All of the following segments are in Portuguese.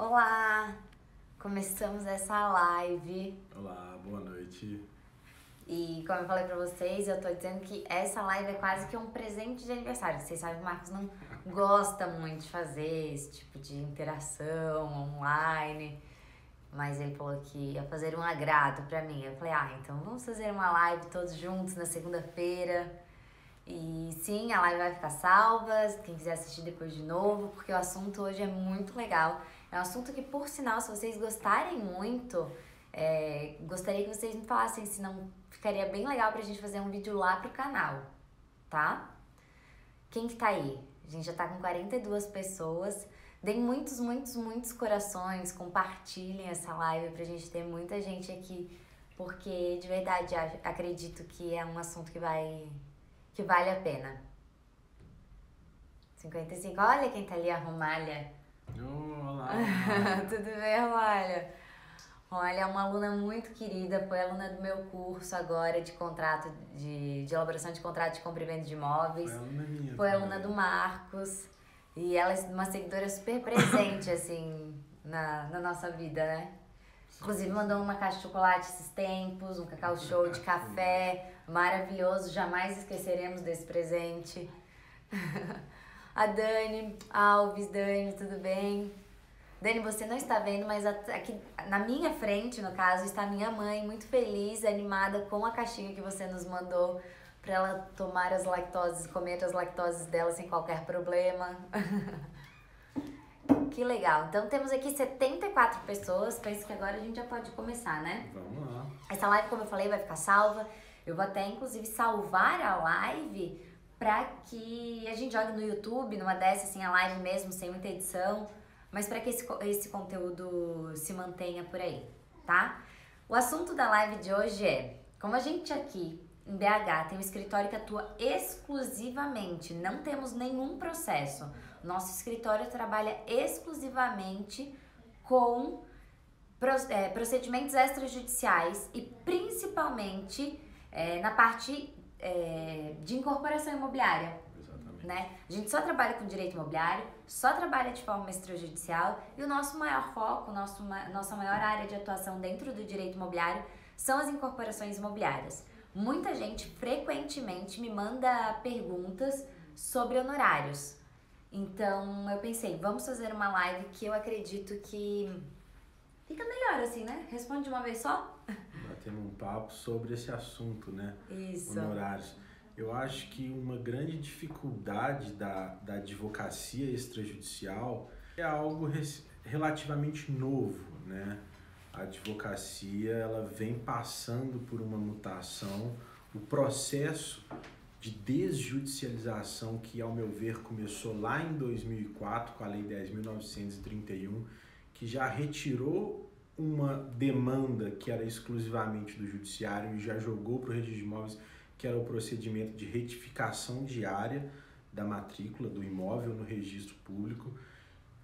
Olá! Começamos essa live Olá, boa noite. e como eu falei pra vocês, eu tô dizendo que essa live é quase que um presente de aniversário. Vocês sabem que o Marcos não gosta muito de fazer esse tipo de interação online, mas ele falou que ia fazer um agrado pra mim. Eu falei, então vamos fazer uma live todos juntos na segunda-feira. E sim, a live vai ficar salva, quem quiser assistir depois de novo, porque o assunto hoje é muito legal. É um assunto que, por sinal, se vocês gostarem muito, gostaria que vocês me falassem se não ficaria bem legal pra gente fazer um vídeo lá pro canal, tá? Quem que tá aí? A gente já tá com 42 pessoas. Deem muitos corações, compartilhem essa live pra gente ter muita gente aqui, porque de verdade acredito que é um assunto que vale a pena. 55. Olha quem tá ali, a Romália. Olá, Tudo bem, Romália? Romália é uma aluna muito querida, foi aluna do meu curso agora de contrato, de elaboração de contrato de compra e venda de imóveis. Foi aluna minha. Foi aluna do Marcos. E ela é uma seguidora super presente, assim, na nossa vida, né? Inclusive mandou uma caixa de chocolate esses tempos, um cacau show de café, maravilhoso, jamais esqueceremos desse presente. A Dani Alves, Dani, tudo bem? Dani, você não está vendo, mas aqui na minha frente, no caso, está minha mãe, muito feliz, animada com a caixinha que você nos mandou para ela tomar as lactoses, comer as lactoses dela sem qualquer problema. Que legal. Então temos aqui 74 pessoas. Penso que agora a gente já pode começar, né? Vamos lá. Essa live, como eu falei, vai ficar salva. Eu vou até, inclusive, salvar a live pra que a gente jogue no YouTube, numa dessas, assim, a live mesmo, sem muita edição. Mas pra que esse conteúdo se mantenha por aí, tá? O assunto da live de hoje é, como a gente aqui em BH tem um escritório que atua exclusivamente, não temos nenhum processo. Nosso escritório trabalha exclusivamente com procedimentos extrajudiciais e principalmente na parte de incorporação imobiliária. Exatamente. Né? A gente só trabalha com direito imobiliário, só trabalha de forma extrajudicial e o nosso maior foco, nossa maior área de atuação dentro do direito imobiliário são as incorporações imobiliárias. Muita gente frequentemente me manda perguntas sobre honorários. Então eu pensei, vamos fazer uma live que eu acredito que fica melhor assim, né? Responde de uma vez só? Batemos um papo sobre esse assunto, né? Isso. Honorários. Eu acho que uma grande dificuldade da advocacia extrajudicial é algo relativamente novo, né? A advocacia, ela vem passando por uma mutação, o processo de desjudicialização que, ao meu ver, começou lá em 2004 com a Lei 10.931, que já retirou uma demanda que era exclusivamente do judiciário e já jogou para o registro de imóveis, que era o procedimento de retificação diária da matrícula do imóvel no registro público.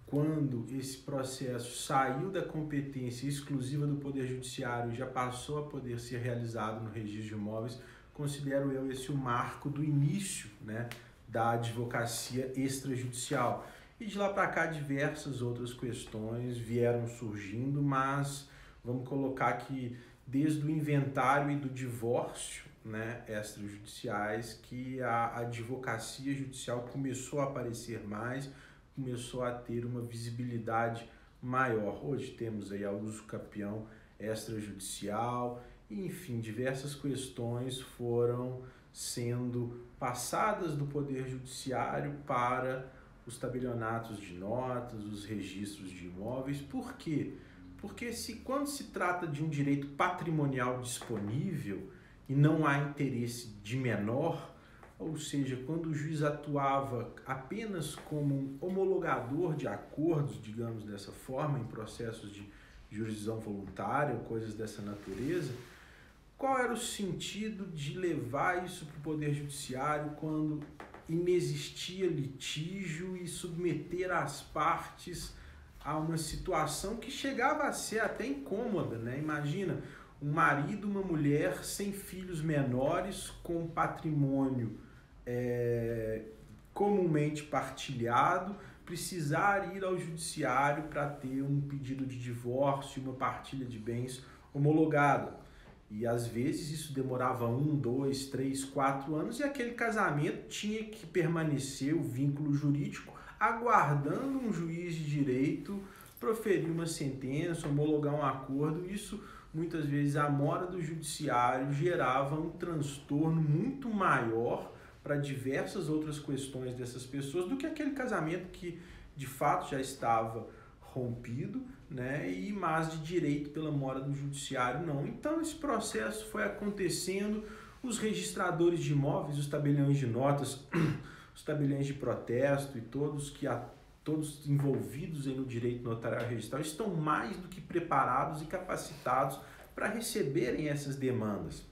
Quando esse processo saiu da competência exclusiva do Poder Judiciário e já passou a poder ser realizado no registro de imóveis, considero eu esse o marco do início, né, da advocacia extrajudicial. E de lá para cá diversas outras questões vieram surgindo, mas vamos colocar que desde o inventário e do divórcio, né, extrajudiciais, que a advocacia judicial começou a aparecer mais, começou a ter uma visibilidade maior. Hoje temos aí a uso capião extrajudicial, e, enfim, diversas questões foram sendo passadas do Poder Judiciário para os tabelionatos de notas, os registros de imóveis. Por quê? Porque quando se trata de um direito patrimonial disponível e não há interesse de menor, ou seja, quando o juiz atuava apenas como um homologador de acordos, digamos dessa forma, em processos de jurisdição voluntária ou coisas dessa natureza, qual era o sentido de levar isso para o Poder Judiciário quando inexistia litígio e submeter as partes a uma situação que chegava a ser até incômoda, né? Imagina um marido, uma mulher sem filhos menores, com patrimônio comumente partilhado, precisar ir ao judiciário para ter um pedido de divórcio, uma partilha de bens homologada. E às vezes isso demorava 1, 2, 3, 4 anos e aquele casamento tinha que permanecer, o vínculo jurídico, aguardando um juiz de direito proferir uma sentença, homologar um acordo. Isso, muitas vezes, a mora do judiciário gerava um transtorno muito maior para diversas outras questões dessas pessoas do que aquele casamento que, de fato, já estava rompido, né? Mas de direito pela mora do judiciário não. Então esse processo foi acontecendo, os registradores de imóveis, os tabeliões de notas, os tabeliões de protesto e todos envolvidos aí no direito notarial registral estão mais do que preparados e capacitados para receberem essas demandas.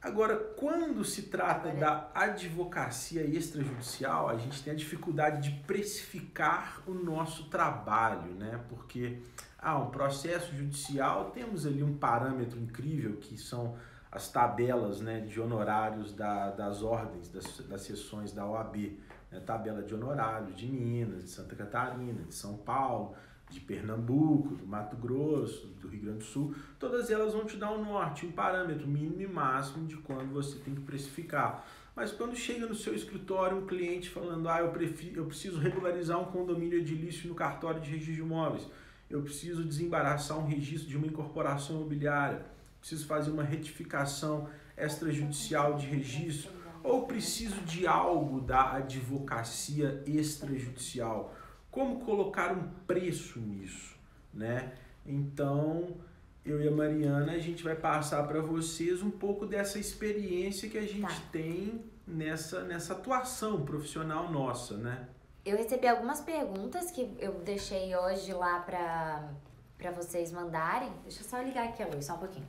Agora, quando se trata da advocacia extrajudicial, a gente tem a dificuldade de precificar o nosso trabalho, né? Porque, um processo judicial, temos ali um parâmetro incrível, que são as tabelas, né, de honorários das ordens, das seções da OAB, né? Tabela de honorários de Minas, de Santa Catarina, de São Paulo, de Pernambuco, do Mato Grosso, do Rio Grande do Sul, todas elas vão te dar um norte, um parâmetro mínimo e máximo de quando você tem que precificar. Mas quando chega no seu escritório um cliente falando, eu preciso regularizar um condomínio edilício no cartório de registro de imóveis, eu preciso desembaraçar um registro de uma incorporação imobiliária, preciso fazer uma retificação extrajudicial de registro, ou preciso de algo da advocacia extrajudicial. Como colocar um preço nisso, né? Então, eu e a Mariana, a gente vai passar para vocês um pouco dessa experiência que a gente tem nessa atuação profissional nossa, né? Eu recebi algumas perguntas que eu deixei hoje lá para vocês mandarem. Deixa eu só ligar aqui a luz, só um pouquinho.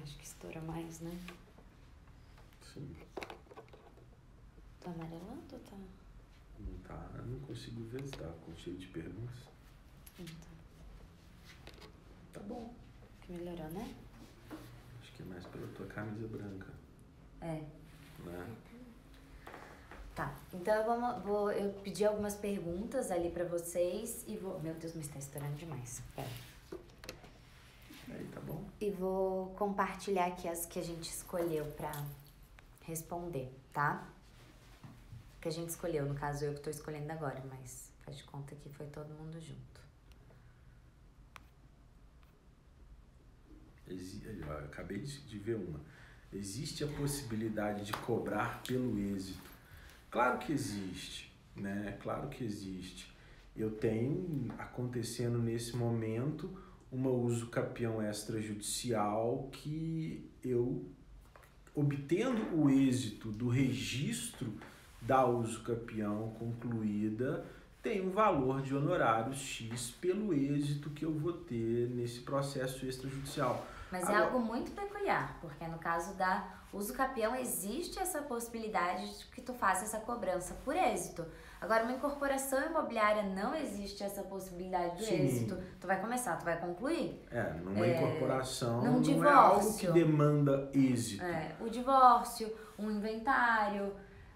Acho que estoura mais, né? Sim. Tá amarelando ou tá? Não tá, eu não consigo ver se tá com cheio de perguntas. Então. Tá bom. Que melhorou, né? Acho que é mais pela tua camisa branca. É. Né? Tá, então eu pedi algumas perguntas ali pra vocês e vou... Meu Deus, mas tá estourando demais. Pera. Aí, tá bom. E vou compartilhar aqui as que a gente escolheu pra responder, tá? Que a gente escolheu, no caso eu que tô escolhendo agora, mas faz de conta que foi todo mundo junto. Eu acabei de ver uma. Existe a possibilidade de cobrar pelo êxito? Claro que existe, né? Claro que existe. Eu tenho acontecendo nesse momento uma uso capião extrajudicial que eu, obtendo o êxito do registro da uso capião concluída, tem um valor de honorários X pelo êxito que eu vou ter nesse processo extrajudicial. Mas é algo muito peculiar, porque no caso da uso capião existe essa possibilidade de que tu faça essa cobrança por êxito. Agora, uma incorporação imobiliária não existe essa possibilidade do êxito. Tu vai começar, tu vai concluir. Numa incorporação num não divórcio, é algo que demanda êxito. O divórcio, um inventário...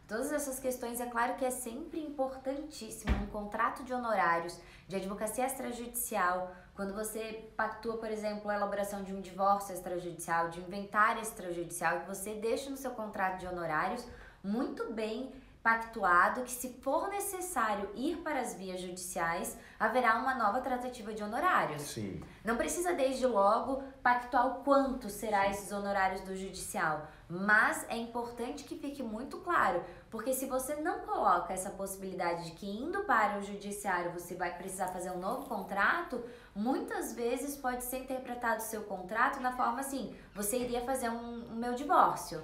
Todas essas questões, é claro que é sempre importantíssimo um contrato de honorários de advocacia extrajudicial, quando você pactua, por exemplo, a elaboração de um divórcio extrajudicial, de um inventário extrajudicial, que você deixa no seu contrato de honorários muito bem pactuado, que se for necessário ir para as vias judiciais, haverá uma nova tratativa de honorários. Sim. Não precisa desde logo pactuar o quanto será esses honorários do judicial, mas é importante que fique muito claro, porque se você não coloca essa possibilidade de que indo para o judiciário você vai precisar fazer um novo contrato, muitas vezes pode ser interpretado o seu contrato na forma assim, você iria fazer um meu divórcio.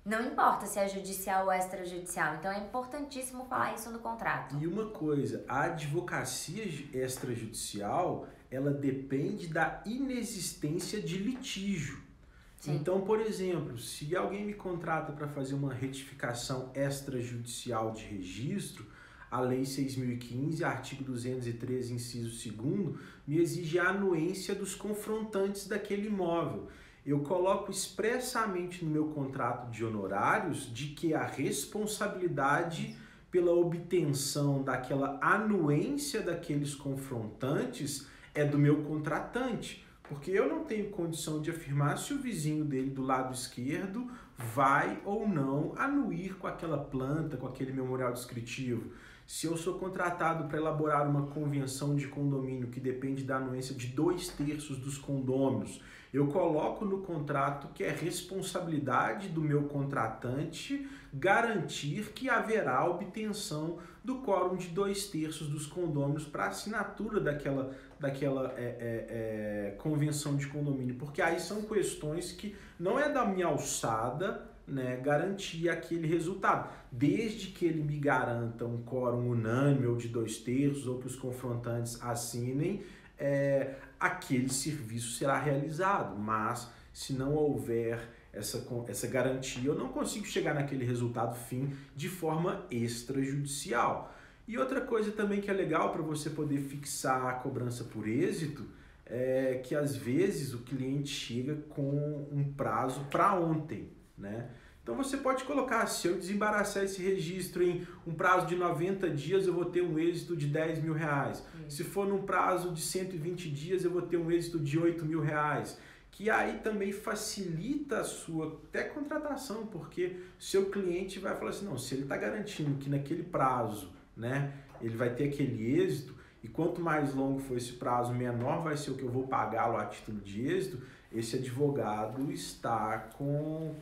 Não importa se é judicial ou extrajudicial, então é importantíssimo falar isso no contrato. E uma coisa, a advocacia extrajudicial, ela depende da inexistência de litígio. Sim. Então, por exemplo, se alguém me contrata para fazer uma retificação extrajudicial de registro, a Lei 6.015, artigo 213, inciso 2º, me exige a anuência dos confrontantes daquele imóvel. eu coloco expressamente no meu contrato de honorários de que a responsabilidade pela obtenção daquela anuência daqueles confrontantes é do meu contratante, porque eu não tenho condição de afirmar se o vizinho dele do lado esquerdo vai ou não anuir com aquela planta, com aquele memorial descritivo. Se eu sou contratado para elaborar uma convenção de condomínio que depende da anuência de 2/3 dos condôminos, eu coloco no contrato que é responsabilidade do meu contratante garantir que haverá obtenção do quórum de 2/3 dos condôminos para assinatura daquela convenção de condomínio, porque aí são questões que não é da minha alçada, né, garantir aquele resultado, desde que ele me garanta um quórum unânime ou de 2/3 ou que os confrontantes assinem, aquele serviço será realizado, mas se não houver essa garantia, eu não consigo chegar naquele resultado fim de forma extrajudicial. E outra coisa também que é legal para você poder fixar a cobrança por êxito é que às vezes o cliente chega com um prazo para ontem, né? Então você pode colocar, se eu desembaraçar esse registro em um prazo de 90 dias, eu vou ter um êxito de R$10.000. Se for num prazo de 120 dias, eu vou ter um êxito de R$8.000. Que aí também facilita a sua até contratação, porque seu cliente vai falar assim, não, se ele está garantindo que naquele prazo, né, ele vai ter aquele êxito, e quanto mais longo for esse prazo, menor vai ser o que eu vou pagá-lo a título de êxito, esse advogado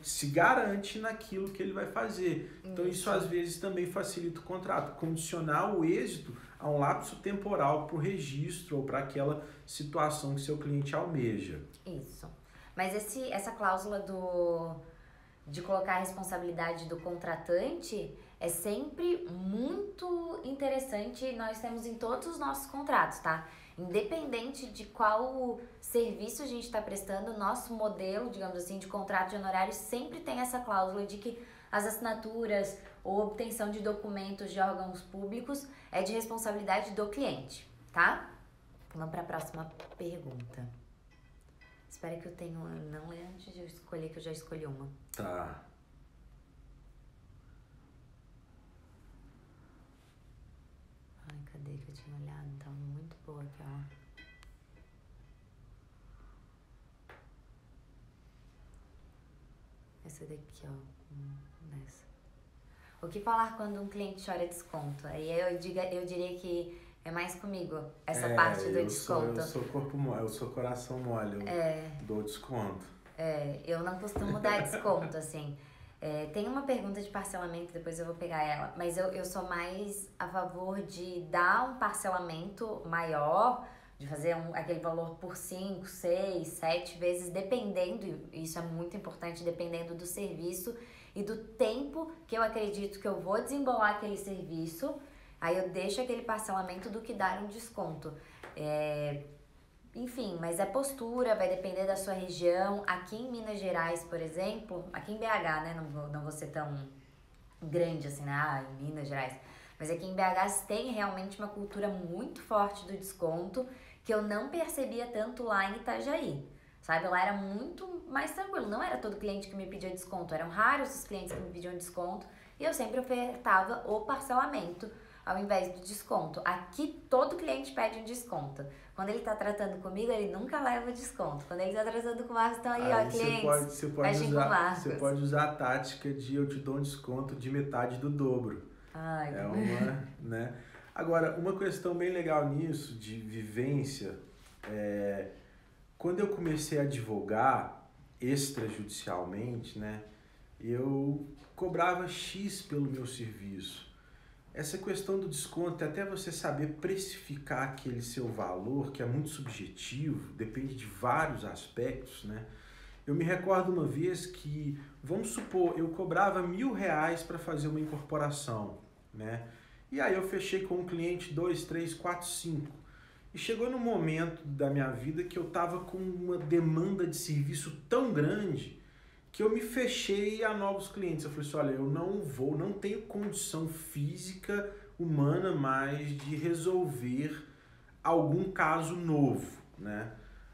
se garante naquilo que ele vai fazer. Então isso às vezes também facilita o contrato, condicionar o êxito a um lapso temporal para o registro ou para aquela situação que seu cliente almeja. Isso. Mas essa cláusula de colocar a responsabilidade do contratante é sempre muito interessante, nós temos em todos os nossos contratos, tá? Independente de qual serviço a gente está prestando, nosso modelo, digamos assim, de contrato de honorários sempre tem essa cláusula de que as assinaturas ou obtenção de documentos de órgãos públicos é de responsabilidade do cliente, tá? Vamos para a próxima pergunta. Espera que eu tenho... Não é antes de eu escolher, que eu já escolhi uma. Tá. Ai, cadê que eu tinha olhado? Tá muito boa aqui, ó. Essa daqui, ó. Nessa. O que falar quando um cliente chora desconto? Aí eu diria que é mais comigo, essa parte do desconto. Eu sou corpo mole, eu sou coração mole, eu dou desconto. Eu não costumo dar desconto, assim. Tem uma pergunta de parcelamento, depois eu vou pegar ela, mas eu sou mais a favor de dar um parcelamento maior, de fazer aquele valor por 5, 6, 7 vezes, dependendo, e isso é muito importante, dependendo do serviço e do tempo que eu acredito que eu vou desembolar aquele serviço, aí eu deixo aquele parcelamento do que dar um desconto. Enfim, mas é postura, vai depender da sua região. Aqui em Minas Gerais, por exemplo, aqui em BH, né, não vou ser tão grande assim, né, em Minas Gerais, mas aqui em BH tem realmente uma cultura muito forte do desconto, que eu não percebia tanto lá em Itajaí, sabe? Lá era muito mais tranquilo, não era todo cliente que me pedia desconto, eram raros os clientes que me pediam desconto, e eu sempre ofertava o parcelamento ao invés do desconto. Aqui todo cliente pede um desconto. Quando ele tá tratando comigo, ele nunca leva desconto. Quando ele tá tratando com o Marcos, então aí, ó, clientes, você pode usar a tática de eu te dou um desconto de metade do dobro. Ai, né? Agora, uma questão bem legal nisso, de vivência, quando eu comecei a advogar extrajudicialmente, né, eu cobrava X pelo meu serviço. Essa questão do desconto, até você saber precificar aquele seu valor, que é muito subjetivo, depende de vários aspectos, né? Eu me recordo uma vez que, vamos supor, eu cobrava R$1.000 para fazer uma incorporação, né? E aí eu fechei com um cliente 2, 3, 4, 5. E chegou no momento da minha vida que eu estava com uma demanda de serviço tão grande que eu me fechei a novos clientes. Eu falei assim, olha, eu não tenho condição física, humana mais de resolver algum caso novo, né?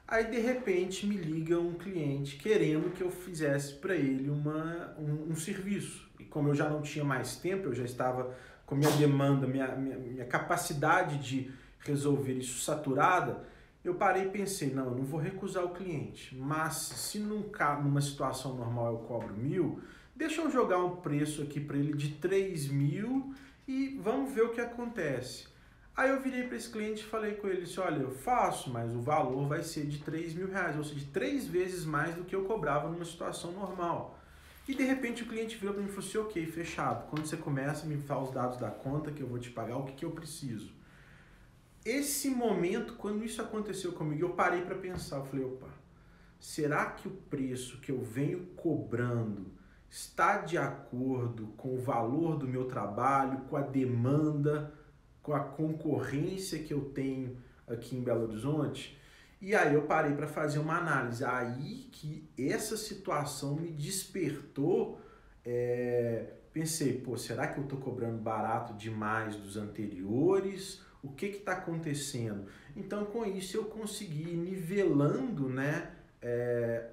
Aí, de repente, me liga um cliente querendo que eu fizesse para ele um serviço. E como eu já não tinha mais tempo, eu já estava com minha demanda, minha capacidade de resolver isso saturada, eu parei e pensei, não, eu não vou recusar o cliente, mas se numa situação normal eu cobro 1.000, deixa eu jogar um preço aqui para ele de 3.000 e vamos ver o que acontece. Aí eu virei para esse cliente e falei com ele, disse, olha, eu faço, mas o valor vai ser de 3.000 reais, ou seja, 3 vezes mais do que eu cobrava numa situação normal. E de repente o cliente virou para mim e falou assim, ok, fechado, quando você começa, me fala os dados da conta que eu vou te pagar, o que eu preciso. Esse momento, quando isso aconteceu comigo, eu parei para pensar, eu falei, opa, será que o preço que eu venho cobrando está de acordo com o valor do meu trabalho, com a demanda, com a concorrência que eu tenho aqui em Belo Horizonte? E aí eu parei para fazer uma análise, aí que essa situação me despertou, pensei, pô, será que eu estou cobrando barato demais dos anteriores? O que está acontecendo? Então, com isso, eu consegui ir nivelando, né,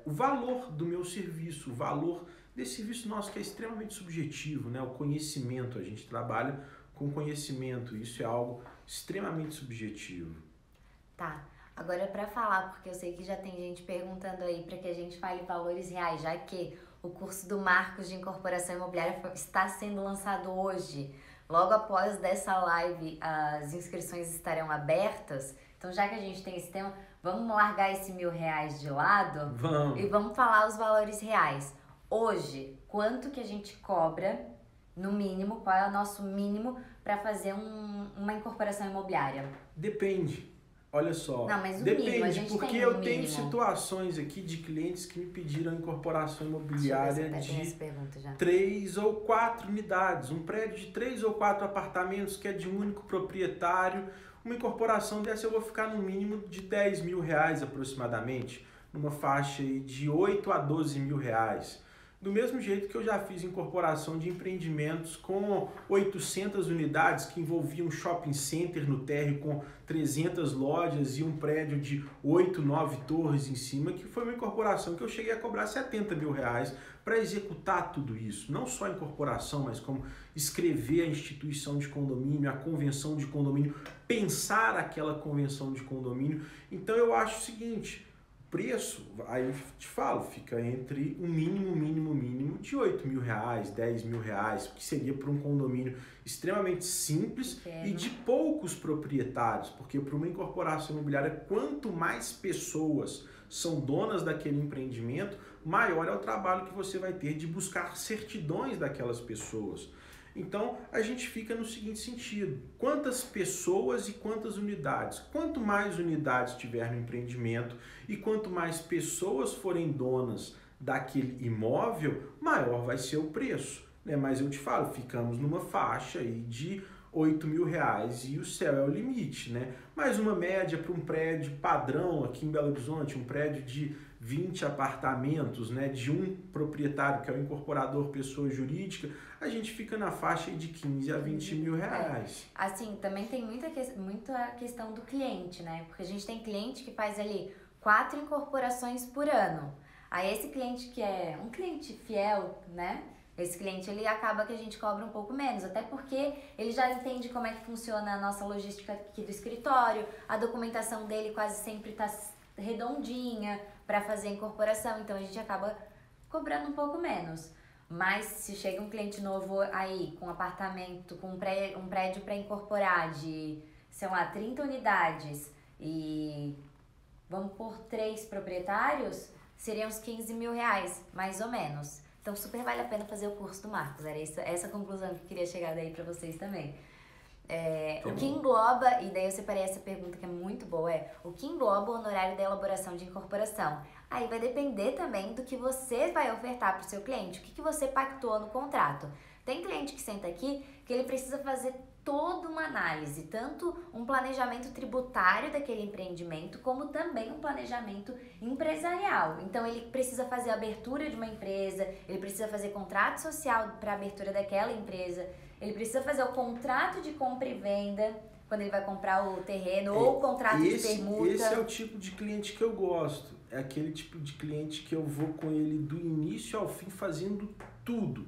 o valor do meu serviço, o valor desse serviço nosso que é extremamente subjetivo, né? O conhecimento, a gente trabalha com conhecimento, isso é algo extremamente subjetivo. Tá, agora para falar, porque eu sei que já tem gente perguntando aí para que a gente fale valores reais, já que o curso do Marcos de Incorporação Imobiliária está sendo lançado hoje. Logo após dessa live, as inscrições estarão abertas. Então, já que a gente tem esse tema, vamos largar esse R$1.000 de lado. Vamos. E vamos falar os valores reais. Hoje, quanto que a gente cobra, no mínimo, qual é o nosso mínimo para fazer uma incorporação imobiliária? Depende. Olha só, não, mas o depende, mínimo, a gente porque tem eu um tenho mínimo. Situações aqui de clientes que me pediram incorporação imobiliária de 3 ou 4 unidades, um prédio de 3 ou 4 apartamentos que é de um único proprietário. Uma incorporação dessa eu vou ficar no mínimo de R$10.000 aproximadamente, numa faixa aí de 8 a 12 mil reais. Do mesmo jeito que eu já fiz incorporação de empreendimentos com 800 unidades que envolviam um shopping center no térreo com 300 lojas e um prédio de 8, 9 torres em cima, que foi uma incorporação que eu cheguei a cobrar R$70.000 para executar tudo isso. Não só a incorporação, mas como escrever a instituição de condomínio, a convenção de condomínio, pensar aquela convenção de condomínio. Então eu acho o seguinte, preço, aí eu te falo, fica entre o mínimo de R$8.000, R$10.000, que seria para um condomínio extremamente simples e de poucos proprietários, porque para uma incorporação imobiliária, quanto mais pessoas são donas daquele empreendimento, maior é o trabalho que você vai ter de buscar certidões daquelas pessoas. Então, a gente fica no seguinte sentido, quantas pessoas e quantas unidades? Quanto mais unidades tiver no empreendimento e quanto mais pessoas forem donas daquele imóvel, maior vai ser o preço, né? Mas eu te falo, ficamos numa faixa aí de R$8.000 e o céu é o limite, né? Mas uma média para um prédio padrão aqui em Belo Horizonte, um prédio de 20 apartamentos, né, de um proprietário que é o incorporador pessoa jurídica, a gente fica na faixa de 15 a 20 mil reais. Assim, também tem muita questão do cliente, né? Porque a gente tem cliente que faz ali 4 incorporações por ano. Aí esse cliente que é um cliente fiel, né? Esse cliente, ele acaba que a gente cobra um pouco menos, até porque ele já entende como é que funciona a nossa logística aqui do escritório, a documentação dele quase sempre está redondinha para fazer a incorporação, então a gente acaba cobrando um pouco menos. Mas se chega um cliente novo aí com apartamento, com um prédio para incorporar de, sei lá, 30 unidades e vamos por 3 proprietários, seriam uns R$15.000, mais ou menos. Então super vale a pena fazer o curso do Marcos, era essa conclusão que eu queria chegar daí para vocês também. O que engloba, e daí eu separei essa pergunta que é muito boa, o que engloba o honorário da elaboração de incorporação? Aí vai depender também do que você vai ofertar para o seu cliente, o que você pactuou no contrato. Tem cliente que senta aqui que ele precisa fazer toda uma análise, tanto um planejamento tributário daquele empreendimento, como também um planejamento empresarial. Então ele precisa fazer a abertura de uma empresa, ele precisa fazer contrato social para a abertura daquela empresa, ele precisa fazer o contrato de compra e venda quando ele vai comprar o terreno, ou o contrato de permuta. Esse é o tipo de cliente que eu gosto. É aquele tipo de cliente que eu vou com ele do início ao fim fazendo tudo,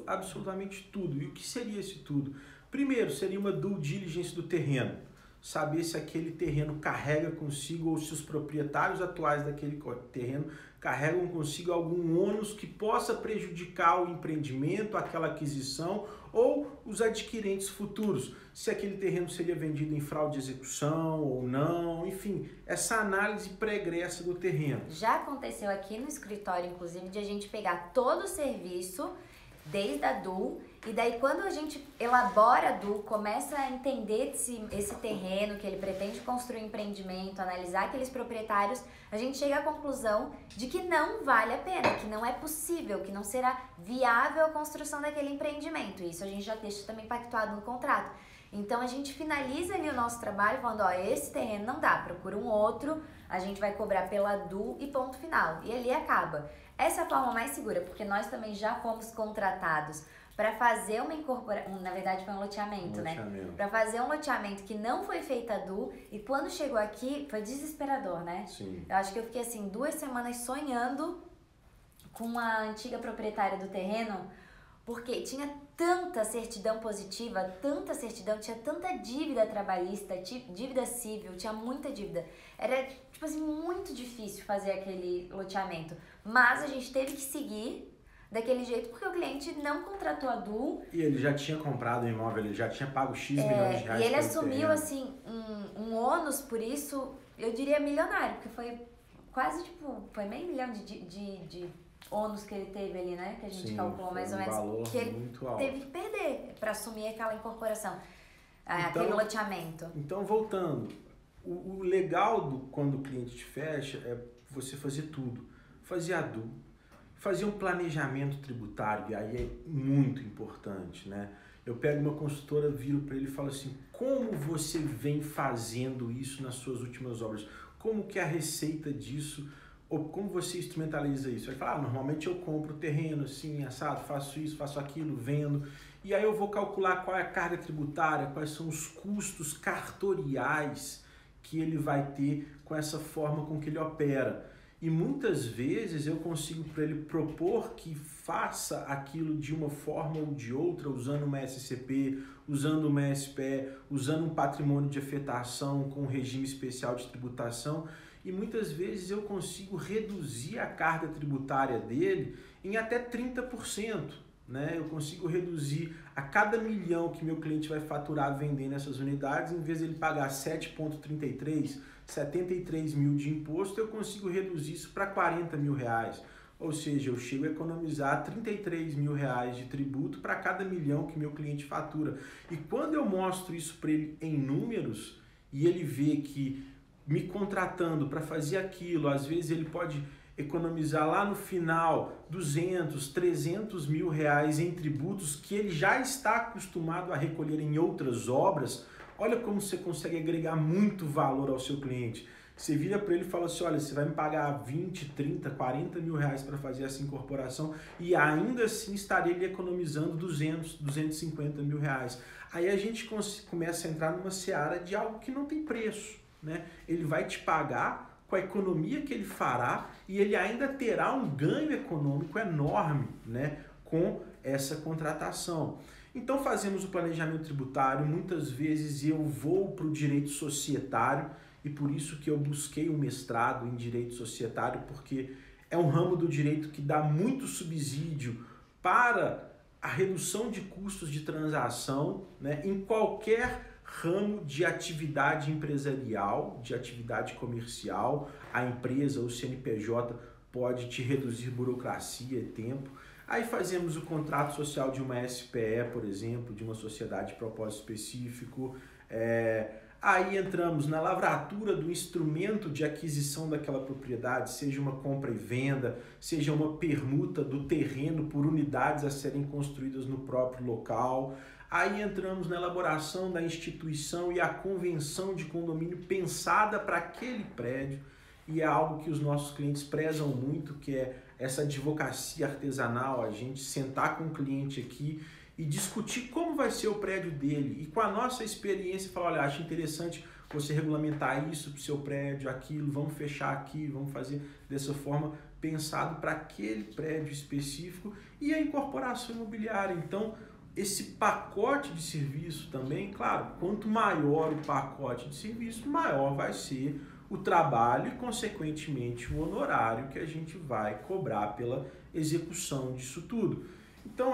absolutamente tudo. E o que seria esse tudo? Primeiro, seria uma due diligence do terreno. Saber se aquele terreno carrega consigo ou se os proprietários atuais daquele terreno carregam consigo algum ônus que possa prejudicar o empreendimento, aquela aquisição ou os adquirentes futuros. Se aquele terreno seria vendido em fraude de execução ou não, enfim, essa análise pregressa do terreno. Já aconteceu aqui no escritório, inclusive, de a gente pegar todo o serviço desde a DU, e daí quando a gente elabora a DU, começa a entender esse terreno que ele pretende construir um empreendimento, analisar aqueles proprietários, a gente chega à conclusão de que não vale a pena, que não é possível, que não será viável a construção daquele empreendimento. Isso a gente já deixa também pactuado no contrato. Então a gente finaliza ali o nosso trabalho falando, ó, esse terreno não dá, procura um outro, a gente vai cobrar pela DU e ponto final. E ali acaba. Essa é a forma mais segura, porque nós também já fomos contratados para fazer uma incorporação, na verdade foi um loteamento, né? Para fazer um loteamento que não foi feita a DU, e quando chegou aqui foi desesperador, né? Sim. Eu acho que eu fiquei assim 2 semanas sonhando com a antiga proprietária do terreno, porque tinha tanta certidão positiva, tanta certidão, tinha tanta dívida trabalhista, dívida civil, tinha muita dívida. Era, tipo assim, muito difícil fazer aquele loteamento. Mas a gente teve que seguir daquele jeito porque o cliente não contratou a DU. E ele já tinha comprado o imóvel, ele já tinha pago X milhões de reais. E ele assumiu, assim, um ônus por isso, eu diria milionário, porque foi quase, tipo, foi meio milhão de ônus que ele teve ali, né? Que a gente calculou mais ou menos. Que ele teve que perder para assumir aquela incorporação, aquele loteamento. Então, voltando, o legal quando o cliente te fecha é você fazer tudo. Fazer a DU, fazer um planejamento tributário, e aí é muito importante, né? Eu pego uma consultora, viro para ele e falo assim, como você vem fazendo isso nas suas últimas obras? Como que é a receita disso? Ou como você instrumentaliza isso? Ele fala, normalmente eu compro terreno, assim, assado, faço isso, faço aquilo, vendo. E aí eu vou calcular qual é a carga tributária, quais são os custos cartoriais que ele vai ter com essa forma com que ele opera. E muitas vezes eu consigo para ele propor que faça aquilo de uma forma ou de outra, usando uma SCP, usando uma SPE, usando um patrimônio de afetação com um regime especial de tributação. E muitas vezes eu consigo reduzir a carga tributária dele em até 30%. Né? Eu consigo reduzir a cada milhão que meu cliente vai faturar vendendo essas unidades, em vez de ele pagar 7,33, 73 mil de imposto, eu consigo reduzir isso para 40 mil reais. Ou seja, eu chego a economizar 33 mil reais de tributo para cada milhão que meu cliente fatura. E quando eu mostro isso para ele em números, e ele vê que me contratando para fazer aquilo, às vezes ele pode economizar lá no final 200, 300 mil reais em tributos que ele já está acostumado a recolher em outras obras. Olha como você consegue agregar muito valor ao seu cliente. Você vira para ele e fala assim, olha, você vai me pagar 20, 30, 40 mil reais para fazer essa incorporação e ainda assim estarei lhe economizando 200, 250 mil reais. Aí a gente começa a entrar numa seara de algo que não tem preço, né? Ele vai te pagar com a economia que ele fará e ele ainda terá um ganho econômico enorme, né, com essa contratação. Então fazemos o planejamento tributário, muitas vezes eu vou para o direito societário e por isso que eu busquei um mestrado em direito societário, porque é um ramo do direito que dá muito subsídio para a redução de custos de transação, né, em qualquer ramo de atividade empresarial, de atividade comercial. A empresa, o CNPJ, pode te reduzir burocracia e tempo. Aí fazemos o contrato social de uma SPE, por exemplo, de uma sociedade de propósito específico. Aí entramos na lavratura do instrumento de aquisição daquela propriedade, seja uma compra e venda, seja uma permuta do terreno por unidades a serem construídas no próprio local. Aí entramos na elaboração da instituição e a convenção de condomínio pensada para aquele prédio, e é algo que os nossos clientes prezam muito, que é essa advocacia artesanal, a gente sentar com o cliente aqui e discutir como vai ser o prédio dele. E com a nossa experiência, falar, olha, acho interessante você regulamentar isso para o seu prédio, aquilo, vamos fechar aqui, vamos fazer dessa forma, pensado para aquele prédio específico, e a incorporação imobiliária. Então, esse pacote de serviço também, claro, quanto maior o pacote de serviço, maior vai ser o trabalho e, consequentemente, o honorário que a gente vai cobrar pela execução disso tudo. Então,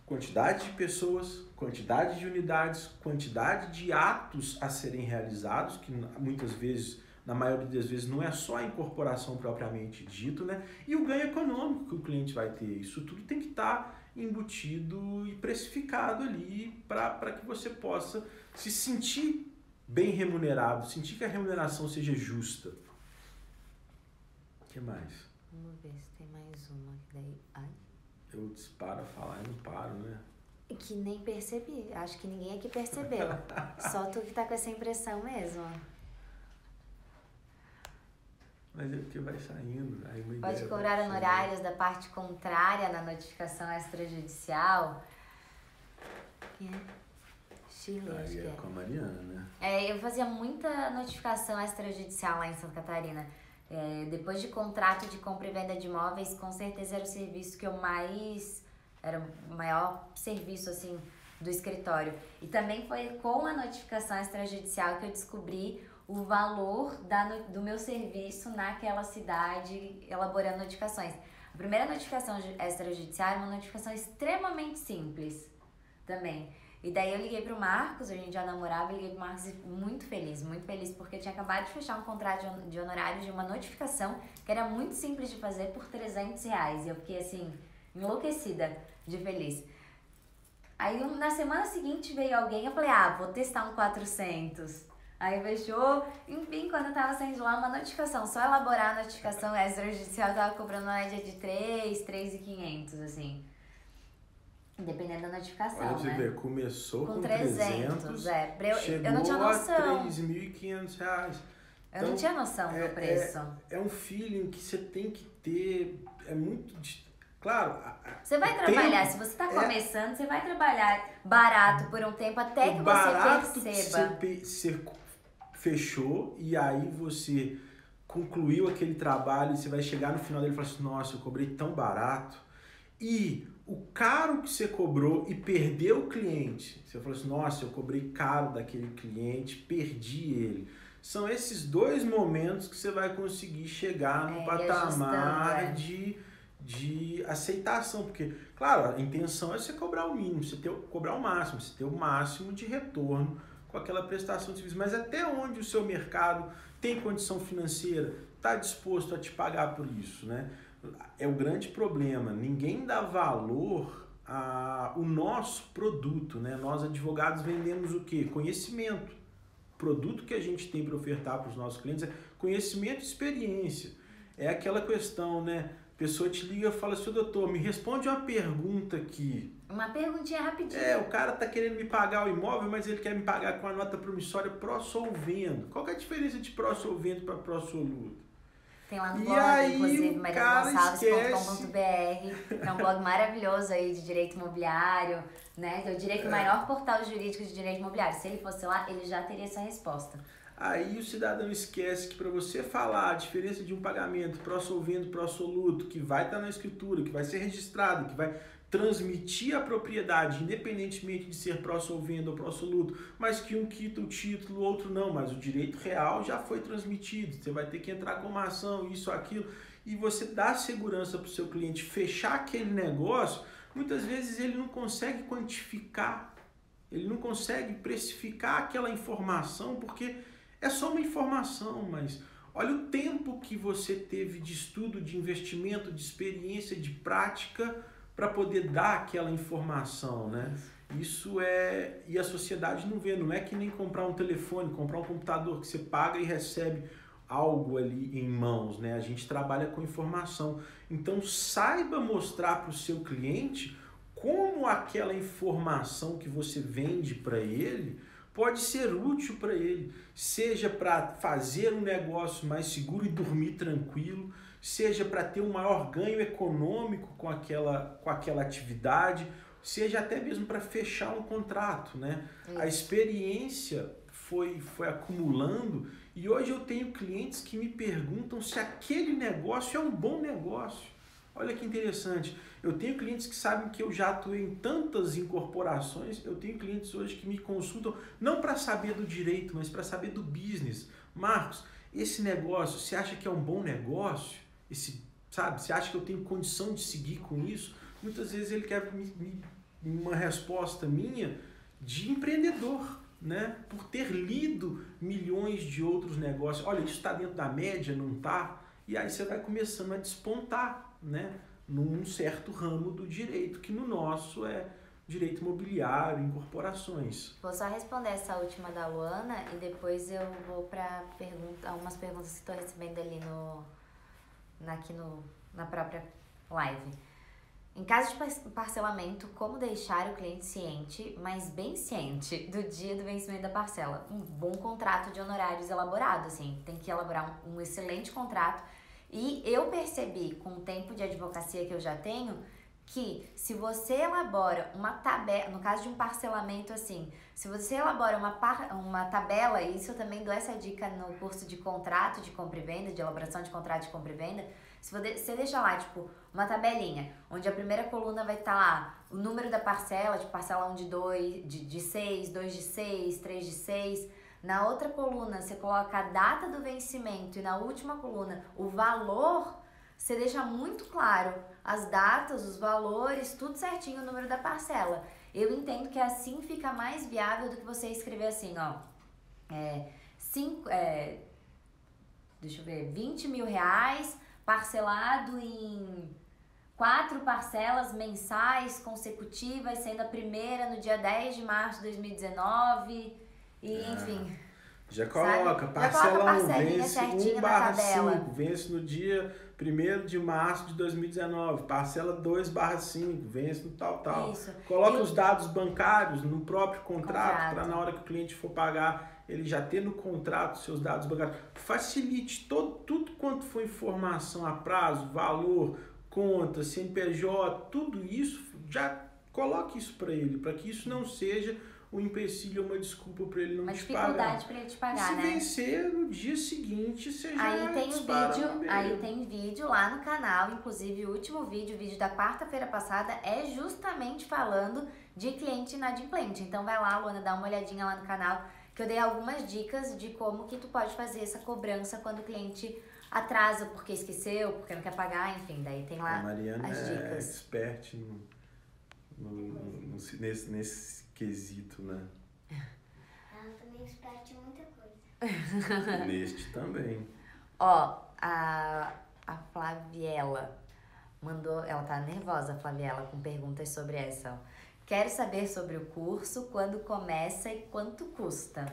quantidade de pessoas, quantidade de unidades, quantidade de atos a serem realizados, que muitas vezes, na maioria das vezes, não é só a incorporação propriamente dito, né? E o ganho econômico que o cliente vai ter. Isso tudo tem que estar embutido e precificado ali para que você possa se sentir bem remunerado, sentir que a remuneração seja justa. O que mais? Vamos ver se tem mais uma. Daí... Ai. Eu disparo a falar e não paro, né? Que nem percebi. Acho que ninguém aqui percebeu. Só tu que tá com essa impressão mesmo. Mas é porque vai saindo. Aí uma Pode cobrar honorários da parte contrária na notificação extrajudicial. Chile, aí acho que é com a Mariana, né? Eu fazia muita notificação extrajudicial lá em Santa Catarina. Depois de contrato de compra e venda de imóveis, com certeza era o serviço que eu mais... Era o maior serviço, assim, do escritório. E também foi com a notificação extrajudicial que eu descobri o valor do meu serviço naquela cidade, elaborando notificações. A primeira notificação extrajudicial era uma notificação extremamente simples também. E daí eu liguei pro Marcos, a gente já namorava, e liguei pro Marcos muito feliz, porque eu tinha acabado de fechar um contrato de honorários de uma notificação que era muito simples de fazer por R$300. E eu fiquei assim, enlouquecida de feliz. Aí na semana seguinte veio alguém, eu falei, vou testar um 400. Aí fechou, enfim, quando eu tava saindo de lá, uma notificação, só elaborar a notificação extrajudicial, eu tava cobrando uma média de 3.500, assim. Dependendo da notificação, olha, você né? vê, começou com 300, chegou eu não tinha noção. a R$3.500. Eu não tinha noção do preço. É um feeling que você tem que ter, é muito... Claro... Você vai trabalhar, se você tá começando, você vai trabalhar barato por um tempo até que você perceba. Você fechou e aí você concluiu aquele trabalho e você vai chegar no final dele e falar assim, nossa, eu cobrei tão barato. E o caro que você cobrou e perdeu o cliente. Você falou assim, nossa, eu cobrei caro daquele cliente, perdi ele. São esses dois momentos que você vai conseguir chegar no patamar de aceitação. Porque, claro, a intenção é você cobrar o mínimo, você cobrar o máximo, você ter o máximo de retorno com aquela prestação de serviço. Mas até onde o seu mercado tem condição financeira, está disposto a te pagar por isso, né? É o grande problema. Ninguém dá valor ao nosso produto, né? Nós, advogados, vendemos o quê? Conhecimento. O produto que a gente tem para ofertar para os nossos clientes é conhecimento e experiência. É aquela questão, né? A pessoa te liga e fala assim, doutor, me responde uma pergunta aqui. Uma perguntinha rapidinho. O cara tá querendo me pagar o imóvel, mas ele quer me pagar com a nota promissória pró-solvendo. Qual que é a diferença de pró-solvendo para pró-soluto? Tem lá no blog, inclusive, marianagonçalves.com.br, é um blog maravilhoso aí de direito imobiliário, né? Eu diria que o maior portal jurídico de direito imobiliário. Se ele fosse lá, ele já teria essa resposta. Aí o cidadão esquece que para você falar a diferença de um pagamento pró-solvendo, pró-soluto, que vai estar na escritura, que vai ser registrado, que vai transmitir a propriedade, independentemente de ser pró-solvendo ou pró-soluto, mas que um quita o título, o outro não, mas o direito real já foi transmitido, você vai ter que entrar com uma ação, isso, aquilo, e você dá segurança para o seu cliente fechar aquele negócio. Muitas vezes ele não consegue quantificar, ele não consegue precificar aquela informação, porque é só uma informação, mas olha o tempo que você teve de estudo, de investimento, de experiência, de prática, para poder dar aquela informação, né? Isso e a sociedade não vê, não é que nem comprar um telefone, comprar um computador que você paga e recebe algo ali em mãos, né? A gente trabalha com informação. Então saiba mostrar para o seu cliente como aquela informação que você vende para ele pode ser útil para ele, seja para fazer um negócio mais seguro e dormir tranquilo, seja para ter um maior ganho econômico com aquela atividade, seja até mesmo para fechar um contrato, né? Isso. A experiência foi acumulando e hoje eu tenho clientes que me perguntam se aquele negócio é um bom negócio. Olha que interessante. Eu tenho clientes que sabem que eu já atuei em tantas incorporações, eu tenho clientes hoje que me consultam não para saber do direito, mas para saber do business. Marcos, esse negócio, você acha que é um bom negócio? Sabe, você acha que eu tenho condição de seguir com isso? Muitas vezes ele quer uma resposta minha de empreendedor, né? Por ter lido milhões de outros negócios. Olha, isso está dentro da média, não está? E aí você vai começando a despontar, né? Num certo ramo do direito, que no nosso é direito imobiliário, incorporações. Vou só responder essa última da Luana e depois eu vou para algumas perguntas que estou recebendo ali na própria live. Em caso de parcelamento, como deixar o cliente ciente, mas bem ciente, do dia do vencimento da parcela? Um bom contrato de honorários elaborado, assim, tem que elaborar um excelente contrato. E eu percebi, com o tempo de advocacia que eu já tenho, que se você elabora uma tabela, no caso de um parcelamento assim, se você elabora uma tabela, e isso eu também dou essa dica no curso de contrato de compra e venda, de elaboração de contrato de compra e venda, se você deixa lá, tipo, uma tabelinha, onde a primeira coluna vai estar lá o número da parcela, tipo, parcela 1 de 6, 2 de 6, 3 de 6. Na outra coluna, você coloca a data do vencimento e na última coluna, o valor, você deixa muito claro as datas, os valores, tudo certinho, o número da parcela. Eu entendo que assim fica mais viável do que você escrever assim, ó, deixa eu ver, 20 mil reais, parcelado em 4 parcelas mensais consecutivas, sendo a primeira no dia 10 de março de 2019, e enfim. Já coloca, parcela 1, vence 1/5, vence no dia 1º de março de 2019, parcela 2/5, vence no tal. Isso. Coloca os dados bancários no próprio contrato, para na hora que o cliente for pagar, ele já ter no contrato seus dados bancários. Facilite tudo quanto for informação a prazo, valor, conta, CNPJ, tudo isso, já coloque isso para ele, para que isso não seja um empecilho, uma desculpa para ele não te pagar. Uma dificuldade para ele te pagar, né? Se vencer no dia seguinte, você já Aí tem vídeo lá no canal, inclusive o último vídeo, o vídeo da quarta-feira passada, é justamente falando de cliente inadimplente. Então vai lá, Luana, dá uma olhadinha lá no canal, que eu dei algumas dicas de como que tu pode fazer essa cobrança quando o cliente atrasa porque esqueceu, porque não quer pagar, enfim, daí tem lá as dicas. A Mariana é expert nesse quesito, né? Ela também é expert em muita coisa. Neste também. Ó, a Flaviela mandou, ela tá nervosa, a Flaviela, com perguntas sobre essa. Quero saber sobre o curso, quando começa e quanto custa.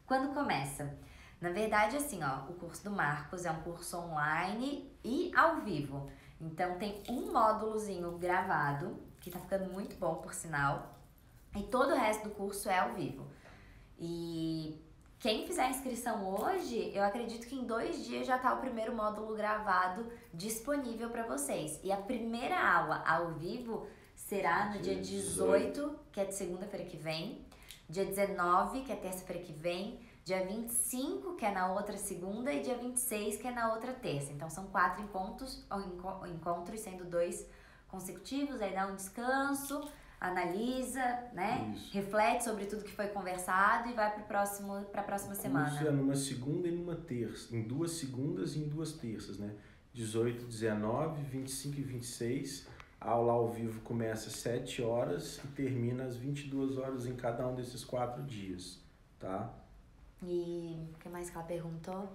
Quando começa? Na verdade, assim, ó, o curso do Marcos é um curso online e ao vivo. Então tem um módulozinho gravado, que tá ficando muito bom, por sinal. E todo o resto do curso é ao vivo. E quem fizer a inscrição hoje, eu acredito que em 2 dias já tá o primeiro módulo gravado disponível para vocês. E a primeira aula ao vivo será no dia 18, que é de segunda-feira que vem, dia 19, que é terça-feira que vem, dia 25, que é na outra segunda, e dia 26, que é na outra terça. Então são 4 encontros, sendo 2 consecutivos, aí dá um descanso, analisa, né? Isso. Reflete sobre tudo que foi conversado e vai para a próxima semana. Isso é numa segunda e numa terça, em 2 segundas e em 2 terças, né? 18, 19, 25 e 26. A aula ao vivo começa às 7 horas e termina às 22 horas em cada um desses 4 dias, tá? E o que mais que ela perguntou?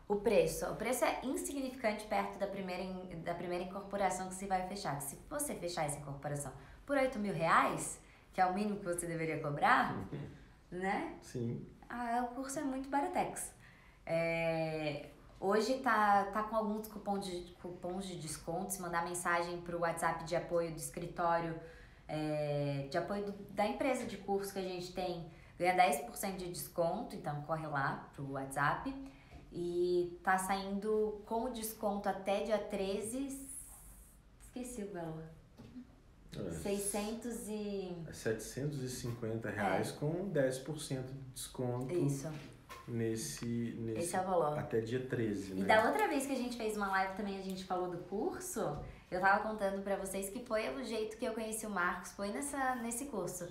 O preço é insignificante perto da primeira incorporação que você vai fechar. Se você fechar essa incorporação por R$8.000, que é o mínimo que você deveria cobrar, né? Sim. O curso é muito baratex. Hoje tá com alguns cupons de desconto. Se mandar mensagem pro WhatsApp de apoio do escritório, de apoio da empresa de curso que a gente tem, ganha 10% de desconto, então corre lá pro WhatsApp. E tá saindo com o desconto até dia 13. Esqueci o valor. 600 e... É R$750 com 10% de desconto. Isso. Esse é o valor. Até dia 13, né? E da outra vez que a gente fez uma live também, a gente falou do curso, eu tava contando pra vocês que foi o jeito que eu conheci o Marcos, foi nesse curso.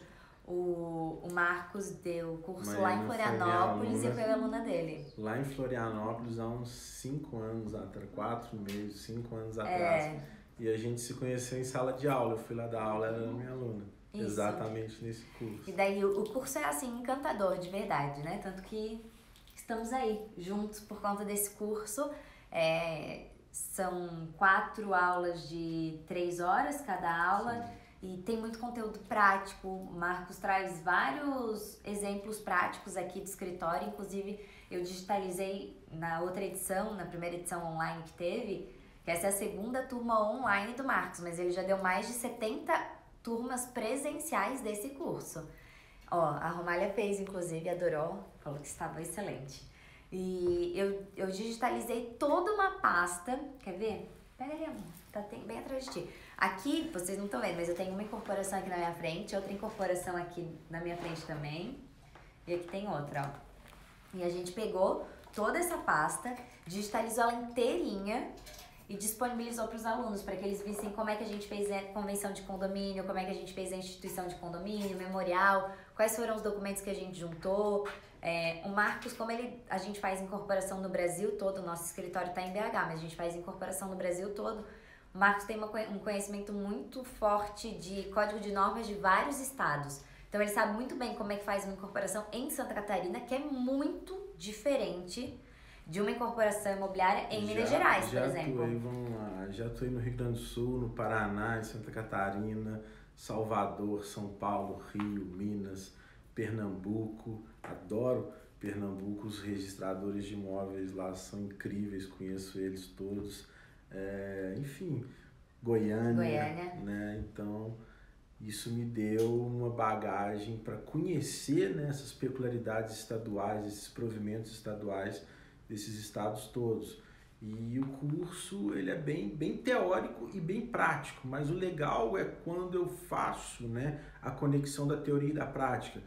O Marcos deu curso lá em Florianópolis e eu fui aluna dele. Lá em Florianópolis há uns 5 anos atrás, 4 meses, 5 anos atrás. E a gente se conheceu em sala de aula, eu fui lá dar aula, ela era minha aluna. Isso. Exatamente nesse curso. E daí o curso é assim, encantador, de verdade, né? Tanto que estamos aí, juntos por conta desse curso. São 4 aulas de 3 horas cada aula. Sim. E tem muito conteúdo prático. O Marcos traz vários exemplos práticos aqui do escritório. Inclusive, eu digitalizei na outra edição, na primeira edição online que teve, que essa é a segunda turma online do Marcos, mas ele já deu mais de 70 turmas presenciais desse curso. Ó, a Romália fez, inclusive, adorou, falou que estava excelente. E eu digitalizei toda uma pasta, quer ver? Pega ali, amor, tá bem atrás de ti. Aqui, vocês não estão vendo, mas eu tenho uma incorporação aqui na minha frente, outra incorporação aqui na minha frente também, e aqui tem outra, ó. E a gente pegou toda essa pasta, digitalizou ela inteirinha e disponibilizou para os alunos, para que eles vissem como é que a gente fez a convenção de condomínio, como é que a gente fez a instituição de condomínio, memorial, quais foram os documentos que a gente juntou. O Marcos, como a gente faz incorporação no Brasil todo, o nosso escritório está em BH, mas a gente faz incorporação no Brasil todo, o Marcos tem um conhecimento muito forte de código de normas de vários estados. Então ele sabe muito bem como é que faz uma incorporação em Santa Catarina, que é muito diferente de uma incorporação imobiliária em Minas Gerais, por exemplo. Já atuei no Rio Grande do Sul, no Paraná, em Santa Catarina, Salvador, São Paulo, Rio, Minas, Pernambuco. Adoro Pernambuco, os registradores de imóveis lá são incríveis, conheço eles todos. Enfim, Goiânia, né? Então, isso me deu uma bagagem para conhecer, né, essas peculiaridades estaduais, esses provimentos estaduais desses estados todos. E o curso, ele é bem teórico e bem prático, mas o legal é quando eu faço, né, a conexão da teoria e da prática.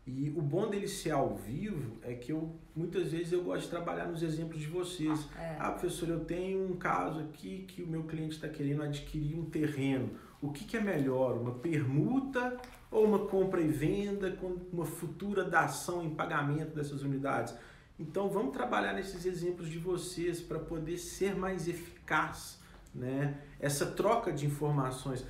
E o bom dele ser ao vivo é que muitas vezes eu gosto de trabalhar nos exemplos de vocês. Professor, eu tenho um caso aqui que o meu cliente está querendo adquirir um terreno. O que é melhor, uma permuta ou uma compra e venda com uma futura dação em pagamento dessas unidades? Então vamos trabalhar nesses exemplos de vocês para poder ser mais eficaz, né? Essa troca de informações.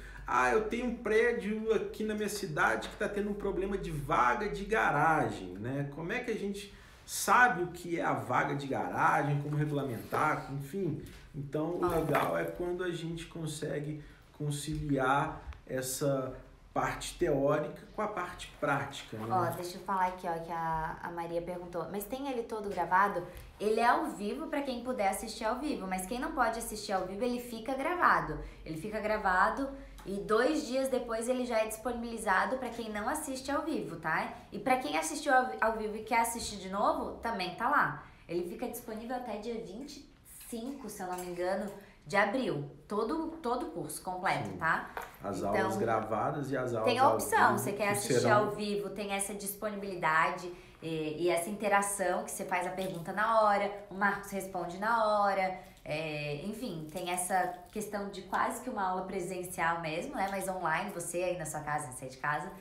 Eu tenho um prédio aqui na minha cidade que está tendo um problema de vaga de garagem, né? Como é que a gente sabe o que é a vaga de garagem, como regulamentar, enfim. Então o legal é quando a gente consegue conciliar essa parte teórica com a parte prática, né? Deixa eu falar aqui, que a Maria perguntou, mas tem ele todo gravado? Ele é ao vivo para quem puder assistir ao vivo, mas quem não pode assistir ao vivo, ele fica gravado. Ele fica gravado e 2 dias depois ele já é disponibilizado para quem não assiste ao vivo, tá? E para quem assistiu ao vivo e quer assistir de novo, também tá lá. Ele fica disponível até dia 25, se eu não me engano, de abril, todo o curso completo, tá? As aulas gravadas e as aulas tem a opção, ao vivo, você quer assistir ao vivo, tem essa disponibilidade e essa interação que você faz a pergunta na hora, o Marcos responde na hora, enfim, tem essa questão de quase que uma aula presencial mesmo, né? Mas online, você aí na sua casa, você é de casa,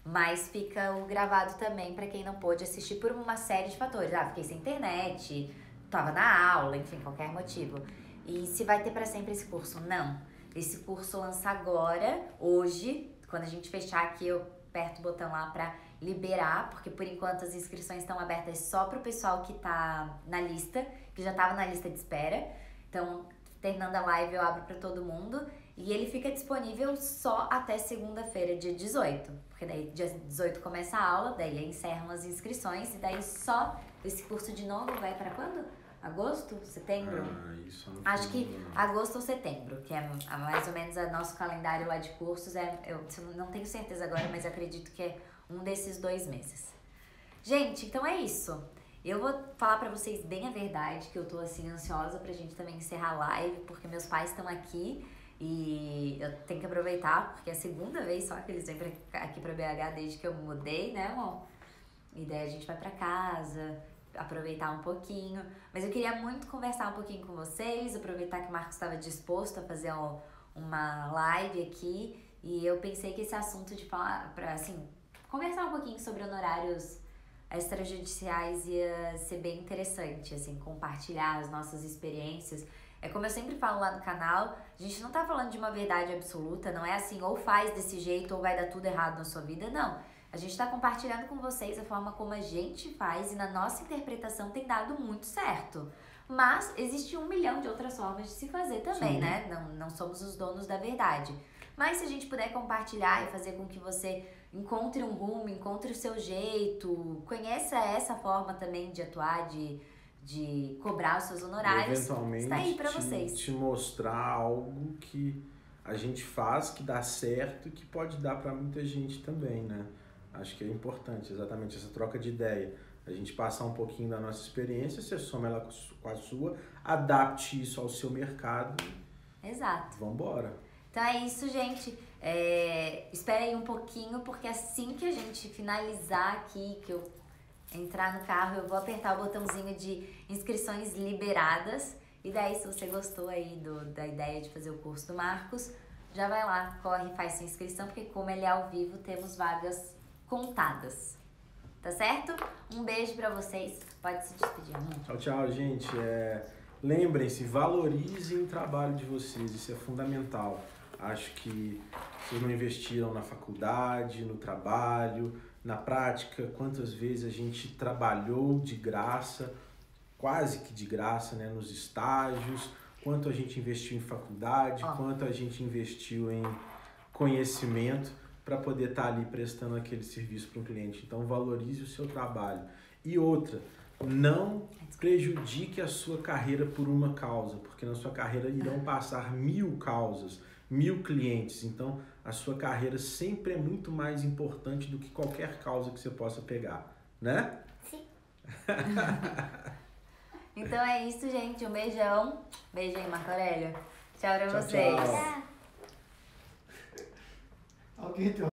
mas fica o gravado também para quem não pôde assistir por uma série de fatores. Fiquei sem internet, tava na aula, enfim, qualquer motivo. E se vai ter para sempre esse curso? Não. Esse curso lança agora, hoje, quando a gente fechar aqui, eu aperto o botão lá para liberar, porque por enquanto as inscrições estão abertas só para o pessoal que tá na lista, que já estava na lista de espera. Então, terminando a live, eu abro para todo mundo e ele fica disponível só até segunda-feira, dia 18. Porque daí, dia 18 começa a aula, daí encerram as inscrições e daí só esse curso de novo vai para quando? Agosto? Setembro? Isso não. Acho que agosto ou setembro, que é mais ou menos o nosso calendário lá de cursos. Eu não tenho certeza agora, mas acredito que é um desses 2 meses. Gente, então é isso. Eu vou falar pra vocês bem a verdade, que eu tô assim ansiosa pra gente também encerrar a live, porque meus pais estão aqui E eu tenho que aproveitar, porque é a segunda vez só que eles vêm aqui pra BH desde que eu mudei, né, amor? E daí a gente vai pra casa, aproveitar um pouquinho. Mas eu queria muito conversar um pouquinho com vocês, aproveitar que o Marcos estava disposto a fazer uma live aqui. E eu pensei que esse assunto de falar, assim, conversar um pouquinho sobre honorários extrajudiciais ia ser bem interessante, assim, compartilhar as nossas experiências. É como eu sempre falo lá no canal, a gente não tá falando de uma verdade absoluta, não é assim, ou faz desse jeito ou vai dar tudo errado na sua vida, não. A gente tá compartilhando com vocês a forma como a gente faz e na nossa interpretação tem dado muito certo. Mas existe 1 milhão de outras formas de se fazer também, Sim. né? Não somos os donos da verdade. Mas se a gente puder compartilhar e fazer com que você encontre um rumo, encontre o seu jeito, conheça essa forma também de atuar, de cobrar os seus honorários, Eventualmente está aí pra vocês. te mostrar algo que a gente faz, que dá certo e que pode dar para muita gente também, né? Acho que é importante exatamente essa troca de ideia. A gente passar um pouquinho da nossa experiência, você soma ela com a sua, adapte isso ao seu mercado. Exato. Vambora. Então é isso, gente. Espera aí um pouquinho, porque assim que a gente finalizar aqui, que eu entrar no carro, eu vou apertar o botãozinho de inscrições liberadas. E daí, se você gostou aí da ideia de fazer o curso do Marcos, já vai lá, corre e faz sua inscrição, porque como ele é ao vivo, temos vagas contadas. Tá certo? Um beijo pra vocês. Pode se despedir, amor. Tchau, tchau, gente. Lembrem-se, valorizem o trabalho de vocês, isso é fundamental. Acho que vocês não investiram na faculdade, no trabalho, na prática. Quantas vezes a gente trabalhou de graça, quase que de graça, né, nos estágios, quanto a gente investiu em faculdade, quanto a gente investiu em conhecimento para poder estar ali prestando aquele serviço para um cliente. Então, valorize o seu trabalho. E outra, não prejudique a sua carreira por uma causa, porque na sua carreira irão passar 1000 causas, 1000 clientes. Então, a sua carreira sempre é muito mais importante do que qualquer causa que você possa pegar, né? Sim. Então é isso, gente. Um beijão. Beijo aí, Marco Aurélio. Tchau pra Tchau, vocês. tchau. Tá. Alguém tem